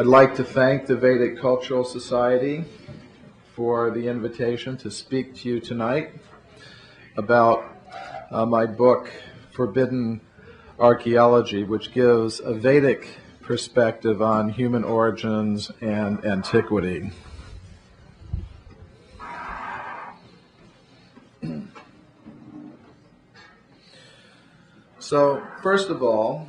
I'd like to thank the Vedic Cultural Society for the invitation to speak to you tonight about my book, Forbidden Archeology, which gives a Vedic perspective on human origins and antiquity. So, first of all,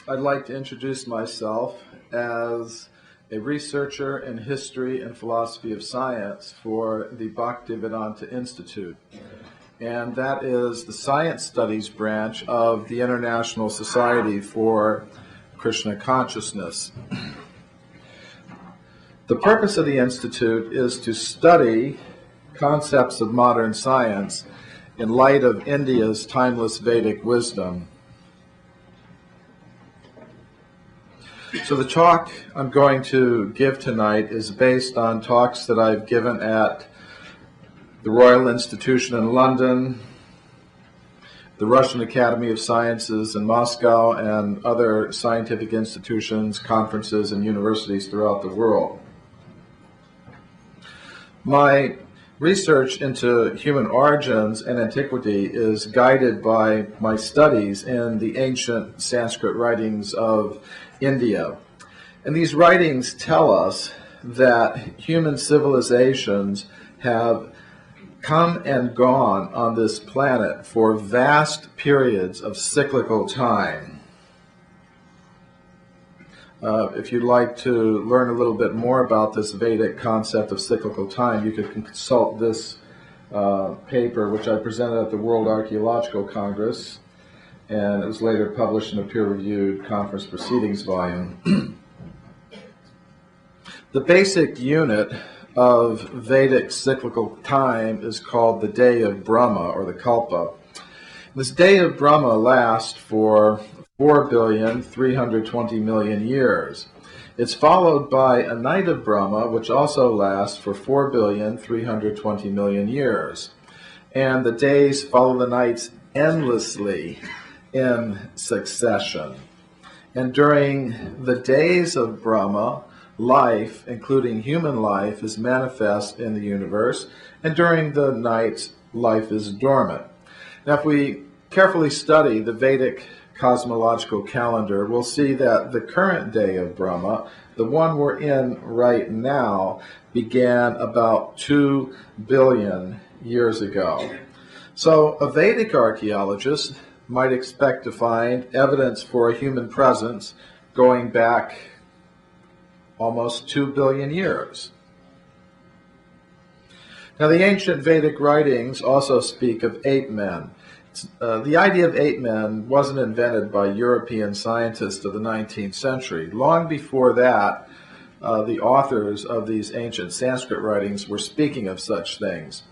I'd like to introduce myself as a researcher in history and philosophy of science for the Bhaktivedanta Institute. And that is the science studies branch of the International Society for Krishna Consciousness. The purpose of the Institute is to study concepts of modern science in light of India's timeless Vedic wisdom. So the talk I'm going to give tonight is based on talks that I've given at the Royal Institution in London, the Russian Academy of Sciences in Moscow, and other scientific institutions, conferences, and universities throughout the world. My research into human origins and antiquity is guided by my studies in the ancient Sanskrit writings of India. And these writings tell us that human civilizations have come and gone on this planet for vast periods of cyclical time. If you'd like to learn a little bit more about this Vedic concept of cyclical time, you could consult this paper, which I presented at the World Archaeological Congress, and it was later published in a peer-reviewed conference proceedings volume. The basic unit of Vedic cyclical time is called the day of Brahma, or the Kalpa. This day of Brahma lasts for 4,320,000,000 years. It's followed by a night of Brahma, which also lasts for 4,320,000,000 years. And the days follow the nights endlessly in succession. And during the days of Brahma, life, including human life, is manifest in the universe, and during the nights, life is dormant. Now, if we carefully study the Vedic cosmological calendar, we'll see that the current day of Brahma, the one we're in right now, began about 2 billion years ago. So a Vedic archaeologist might expect to find evidence for a human presence going back almost 2 billion years. Now, the ancient Vedic writings also speak of ape men. The idea of ape men wasn't invented by European scientists of the 19th century. Long before that, the authors of these ancient Sanskrit writings were speaking of such things.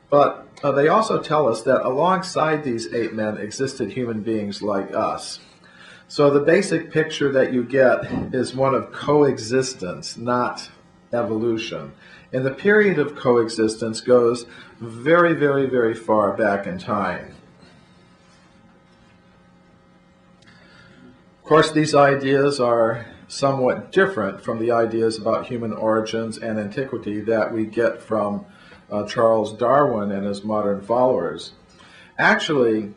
But they also tell us that alongside these ape men existed human beings like us. So the basic picture that you get is one of coexistence, not evolution. And the period of coexistence goes very, very, very far back in time. Of course, these ideas are somewhat different from the ideas about human origins and antiquity that we get from Charles Darwin and his modern followers. Actually,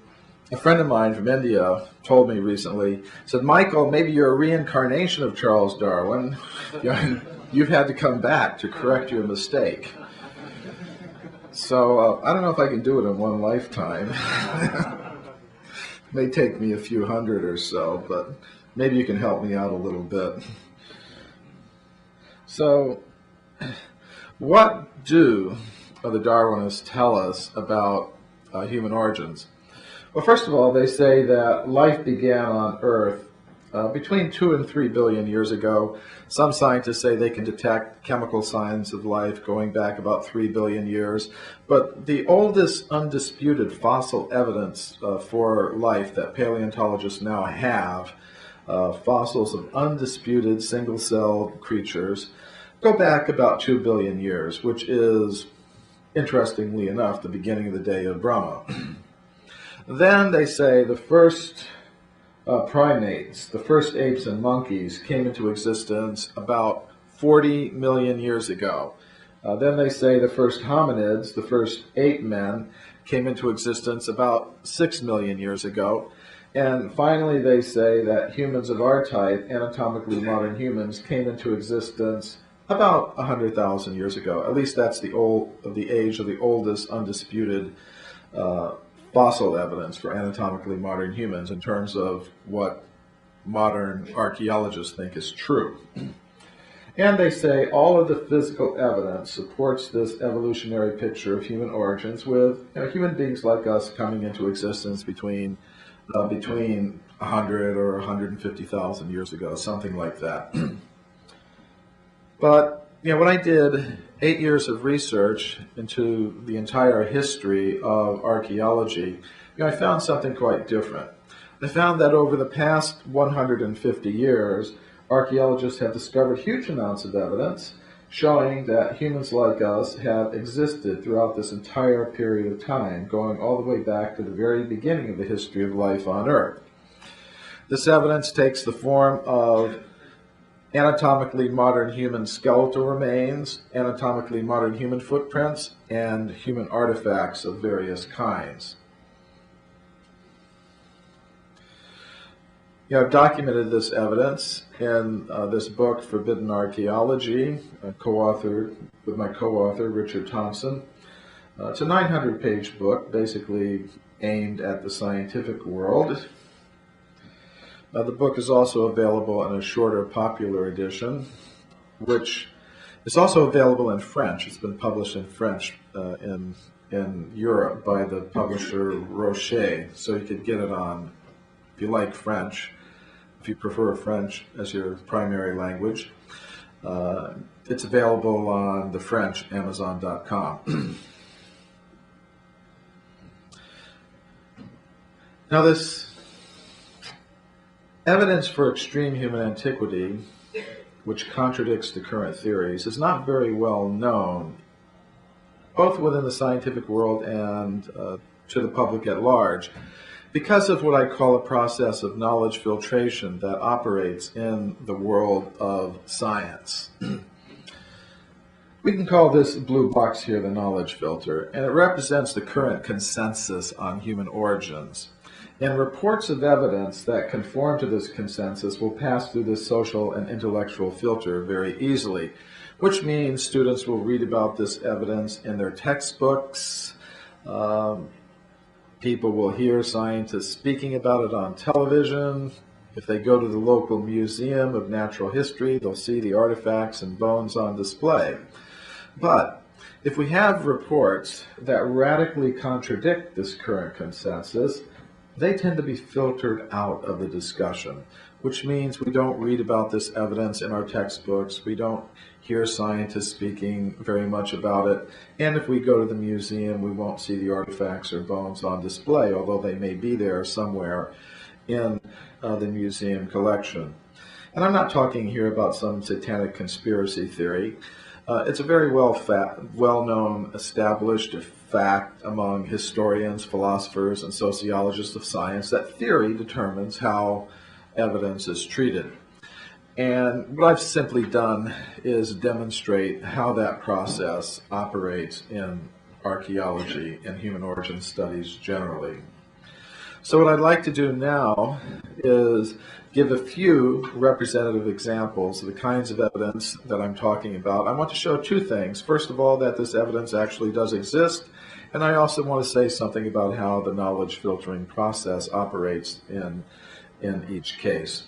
a friend of mine from India told me recently, said, "Michael, maybe you're a reincarnation of Charles Darwin. You've had to come back to correct your mistake." So I don't know if I can do it in one lifetime. It may take me a few hundred or so, but maybe you can help me out a little bit. So what do the Darwinists tell us about human origins? Well, first of all, they say that life began on Earth between 2 and 3 billion years ago. Some scientists say they can detect chemical signs of life going back about 3 billion years. But the oldest undisputed fossil evidence for life that paleontologists now have, fossils of undisputed single-celled creatures, go back about 2 billion years, which is, interestingly enough, the beginning of the day of Brahma. Then they say the first primates, the first apes and monkeys, came into existence about 40 million years ago. Then they say the first hominids, the first ape men, came into existence about 6 million years ago. And finally, they say that humans of our type, anatomically modern humans, came into existence about 100,000 years ago. At least that's the age of the oldest undisputed fossil evidence for anatomically modern humans in terms of what modern archaeologists think is true. And they say all of the physical evidence supports this evolutionary picture of human origins, with human beings like us coming into existence between 100 or 150,000 years ago, something like that. But when I did 8 years of research into the entire history of archaeology, I found something quite different. I found that over the past 150 years, archaeologists have discovered huge amounts of evidence showing that humans like us have existed throughout this entire period of time, going all the way back to the very beginning of the history of life on Earth. This evidence takes the form of anatomically modern human skeletal remains, anatomically modern human footprints, and human artifacts of various kinds. I've documented this evidence in this book, Forbidden Archeology, co-authored with my co-author, Richard Thompson. It's a 900-page book, basically aimed at the scientific world. The book is also available in a shorter, popular edition, which is also available in French. It's been published in French in Europe by the publisher Rocher, so you could get it on, if you like French, if you prefer French as your primary language. It's available on the French, Amazon.com. Now, this evidence for extreme human antiquity, which contradicts the current theories, is not very well known, both within the scientific world and to the public at large, because of what I call a process of knowledge filtration that operates in the world of science. We can call this blue box here the knowledge filter, and it represents the current consensus on human origins. And reports of evidence that conform to this consensus will pass through this social and intellectual filter very easily, which means students will read about this evidence in their textbooks. People will hear scientists speaking about it on television. If they go to the local museum of natural history, they'll see the artifacts and bones on display. But if we have reports that radically contradict this current consensus, they tend to be filtered out of the discussion, which means we don't read about this evidence in our textbooks, we don't hear scientists speaking very much about it, and if we go to the museum, we won't see the artifacts or bones on display, although they may be there somewhere in the museum collection. And I'm not talking here about some satanic conspiracy theory. It's a very well-known, established fact among historians, philosophers, and sociologists of science that theory determines how evidence is treated. And what I've simply done is demonstrate how that process operates in archaeology and human origin studies generally. So what I'd like to do now is give a few representative examples of the kinds of evidence that I'm talking about. I want to show two things. First of all, that this evidence actually does exist, and I also want to say something about how the knowledge filtering process operates in each case.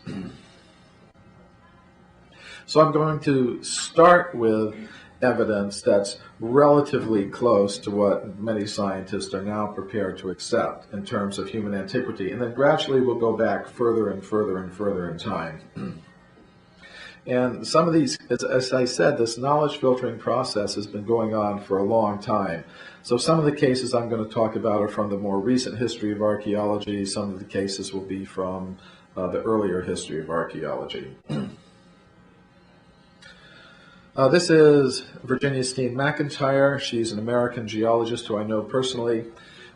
So I'm going to start with evidence that's relatively close to what many scientists are now prepared to accept in terms of human antiquity, and then gradually we'll go back further and further and further in time. And some of these, as I said, this knowledge filtering process has been going on for a long time. So some of the cases I'm going to talk about are from the more recent history of archaeology. Some of the cases will be from the earlier history of archaeology. This is Virginia Steen McIntyre. She's an American geologist who I know personally.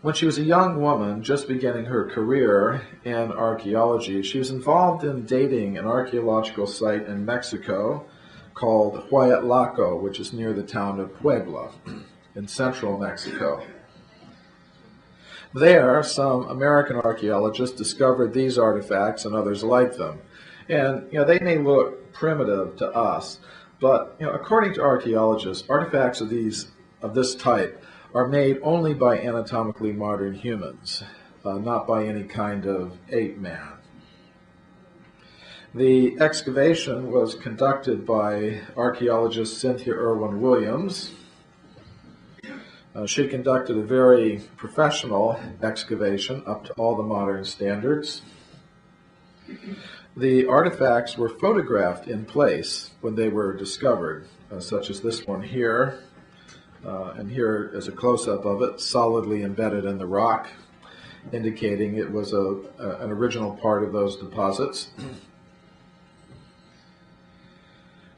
When she was a young woman, just beginning her career in archaeology, she was involved in dating an archaeological site in Mexico called Huayatlaco, which is near the town of Puebla in central Mexico. There, some American archaeologists discovered these artifacts and others like them. And they may look primitive to us, but according to archaeologists, artifacts of this type are made only by anatomically modern humans, not by any kind of ape man. The excavation was conducted by archaeologist Cynthia Irwin Williams. She conducted a very professional excavation up to all the modern standards. The artifacts were photographed in place when they were discovered, such as this one here. And here is a close-up of it, solidly embedded in the rock, indicating it was an original part of those deposits.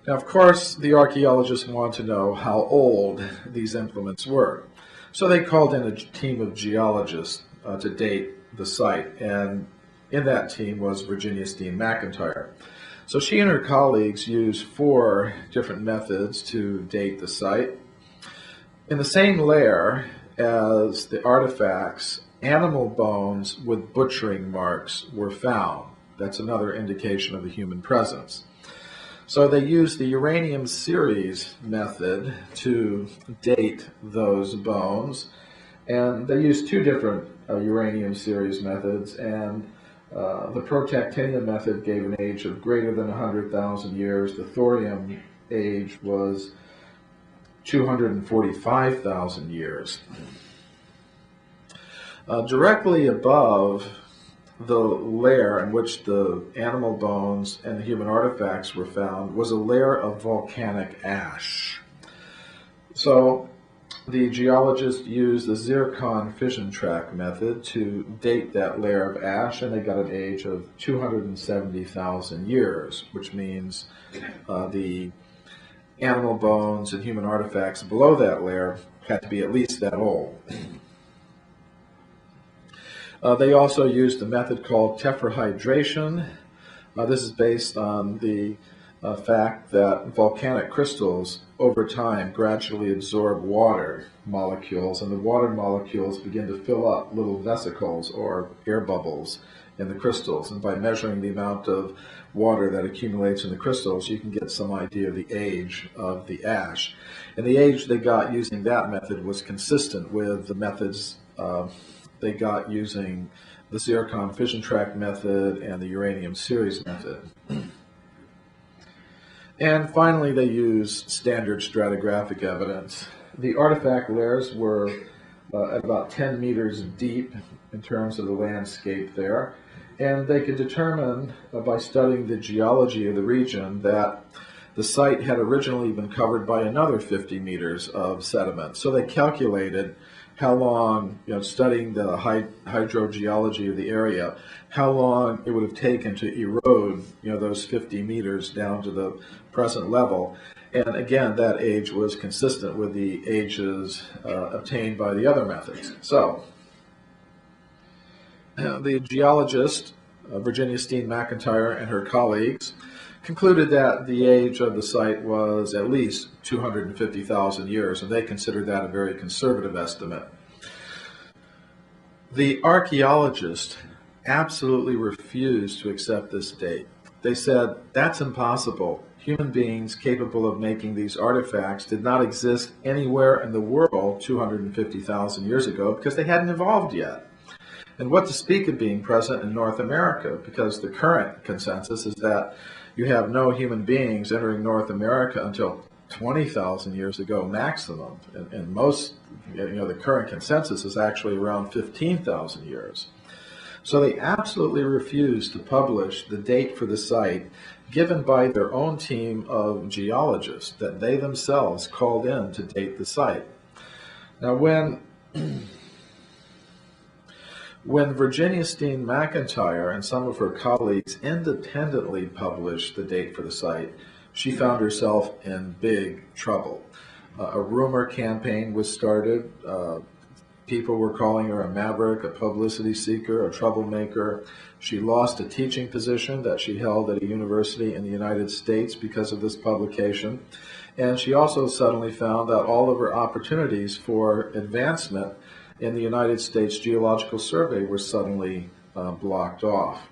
Now, of course, the archaeologists want to know how old these implements were. So they called in a team of geologists to date the site, and in that team was Virginia Steen McIntyre. So she and her colleagues used 4 different methods to date the site. In the same layer as the artifacts, animal bones with butchering marks were found. That's another indication of a human presence. So they used the uranium series method to date those bones, and they used 2 different uranium series methods, and the protactinium method gave an age of greater than 100,000 years. The thorium age was 245,000 years. Directly above the layer in which the animal bones and the human artifacts were found was a layer of volcanic ash. So the geologists used the zircon fission track method to date that layer of ash, and they got an age of 270,000 years, which means the animal bones and human artifacts below that layer had to be at least that old. They also used a method called tetrahydration. This is based on the fact that volcanic crystals over time gradually absorb water molecules, and the water molecules begin to fill up little vesicles or air bubbles in the crystals. And by measuring the amount of water that accumulates in the crystals, you can get some idea of the age of the ash. And the age they got using that method was consistent with the methods they got using the zircon fission track method and the uranium series method. And finally, they used standard stratigraphic evidence. The artifact layers were at about 10 meters deep in terms of the landscape there, and they could determine by studying the geology of the region that the site had originally been covered by another 50 meters of sediment. So they calculated how long, studying the hydrogeology of the area, how long it would have taken to erode, those 50 meters down to the present level. And again, that age was consistent with the ages obtained by the other methods. So the geologist, Virginia Steen McIntyre, and her colleagues concluded that the age of the site was at least 250,000 years, and they considered that a very conservative estimate. The archaeologists absolutely refused to accept this date. They said, that's impossible. Human beings capable of making these artifacts did not exist anywhere in the world 250,000 years ago because they hadn't evolved yet. And what to speak of being present in North America, because the current consensus is that you have no human beings entering North America until 20,000 years ago maximum. And most, the current consensus is actually around 15,000 years. So they absolutely refused to publish the date for the site given by their own team of geologists that they themselves called in to date the site. Now, when Virginia Steen McIntyre and some of her colleagues independently published the date for the site, she found herself in big trouble. A rumor campaign was started People were calling her a maverick, a publicity seeker, a troublemaker. She lost a teaching position that she held at a university in the United States because of this publication. And she also suddenly found that all of her opportunities for advancement in the United States Geological Survey were suddenly blocked off.